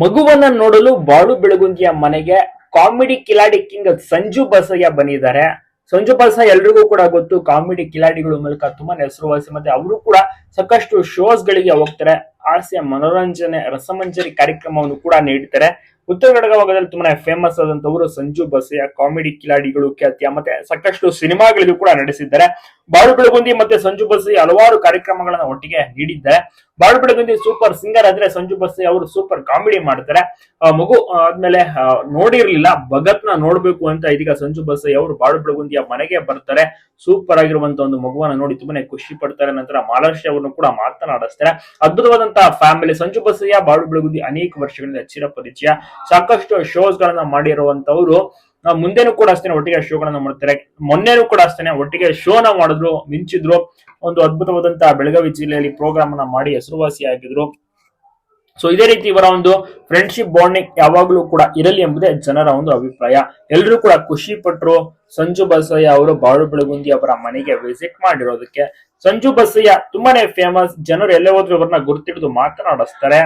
ಮಗುವನ್ನ ನೋಡಲು ಬಾಳು ಬೆಳಗುಂದಿಯ ಮನೆಗೆ ಕಾಮಿಡಿ ಕಿಲಾಡಿ ಕಿಂಗ್ ಸಂಜು ಬಸಯ್ಯ ಬಂದಿದ್ದಾರೆ. ಸಂಜು ಬಸಯ್ಯ ಎಲ್ರಿಗೂ ಕೂಡ ಗೊತ್ತು, ಕಾಮಿಡಿ ಕಿಲಾಡಿಗಳ ಮೂಲಕ ತುಂಬಾನೇ ಹೆಸರುವಾಸಿ. ಮತ್ತೆ ಅವರು ಕೂಡ ಸಾಕಷ್ಟು ಶೋಸ್ ಗಳಿಗೆ ಹೋಗ್ತಾರೆ, ಹಾಸ್ಯ ಮನೋರಂಜನೆ ರಸಮಂಜರಿ ಕಾರ್ಯಕ್ರಮವನ್ನು ಕೂಡ ನೀಡ್ತಾರೆ. ಉತ್ತರ ಕನ್ನಡ ಭಾಗದಲ್ಲಿ ತುಂಬಾನೇ ಫೇಮಸ್ ಆದಂತವರು ಸಂಜು ಬಸಯ್ಯ. ಕಾಮಿಡಿ ಕಿಲಾಡಿಗಳು ಖ್ಯಾತಿಯ ಮತ್ತೆ ಸಾಕಷ್ಟು ಸಿನಿಮಾಗಳಿಗೂ ಕೂಡ ನಡೆಸಿದ್ದಾರೆ. ಬಾಳು ಬೆಳಗುಂದಿ ಮತ್ತೆ ಸಂಜು ಬಸಯ್ಯ ಹಲವಾರು ಕಾರ್ಯಕ್ರಮಗಳನ್ನ ಒಟ್ಟಿಗೆ ನೀಡಿದ್ದಾರೆ. ಬಾಳು ಬೆಳಗುಂದಿ ಸೂಪರ್ ಸಿಂಗರ್ ಆದ್ರೆ ಸಂಜು ಬಸಯ್ಯ ಅವರು ಸೂಪರ್ ಕಾಮಿಡಿ ಮಾಡ್ತಾರೆ. ಮಗು ಆದ್ಮೇಲೆ ನೋಡಿರ್ಲಿಲ್ಲ, ಭಗತ್ ನ ನೋಡ್ಬೇಕು ಅಂತ ಇದೀಗ ಸಂಜು ಬಸಯ್ಯ ಅವರು ಬಾಳು ಬೆಳಗುಂದಿಯ ಮನೆಗೆ ಬರ್ತಾರೆ. ಸೂಪರ್ ಆಗಿರುವಂತಹ ಒಂದು ಮಗುವನ್ನ ನೋಡಿ ತುಂಬಾನೇ ಖುಷಿ ಪಡ್ತಾರೆ. ನಂತರ ಮಾಲಾಶ್ರೀ ಅವರನ್ನು ಕೂಡ ಮಾತನಾಡಿಸ್ತಾರೆ. ಅದ್ಭುತವಾದಂತಹ ಫ್ಯಾಮಿಲಿ. ಸಂಜು ಬಸಯ್ಯ ಬಾಳು ಬೆಳಗುಂದಿ ಅನೇಕ ವರ್ಷಗಳಿಂದ ಚಿರ ಪರಿಚಯ, ಸಾಕಷ್ಟು ಶೋಸ್ ಗಳನ್ನ ಮಾಡಿರುವಂತವ್ರು. ಮುಂದೆನೂ ಕೂಡ ಅಷ್ಟೇ ಒಟ್ಟಿಗೆ ಶೋಗಳನ್ನ ಮಾಡ್ತಾರೆ. ಮೊನ್ನೆನೂ ಕೂಡ ಅಷ್ಟೇ ಒಟ್ಟಿಗೆ ಶೋನ ಮಾಡಿದ್ರು, ಮಿಂಚಿದ್ರು. ಒಂದು ಅದ್ಭುತವಾದಂತಹ ಬೆಳಗಾವಿ ಜಿಲ್ಲೆಯಲ್ಲಿ ಪ್ರೋಗ್ರಾಮ್ ಅನ್ನ ಮಾಡಿ ಹೆಸರುವಾಸಿ ಆಗಿದ್ರು. ಸೊ ಇದೇ ರೀತಿ ಇವರ ಒಂದು ಫ್ರೆಂಡ್ಶಿಪ್ ಬಾಂಡಿಂಗ್ ಯಾವಾಗ್ಲೂ ಕೂಡ ಇರಲಿ ಎಂಬುದೇ ಜನರ ಒಂದು ಅಭಿಪ್ರಾಯ. ಎಲ್ಲರೂ ಕೂಡ ಖುಷಿ ಪಟ್ರು ಸಂಜು ಬಸಯ್ಯ ಅವರು ಬಾಳು ಬೆಳಗುಂದಿ ಅವರ ಮನೆಗೆ ವಿಸಿಟ್ ಮಾಡಿರೋದಕ್ಕೆ. ಸಂಜು ಬಸಯ್ಯ ತುಂಬಾನೇ ಫೇಮಸ್, ಜನರು ಎಲ್ಲೇ ಹೋದ್ರು ಇವರನ್ನ ಗುರುತಿಡಿದು ಮಾತನಾಡಿಸ್ತಾರೆ.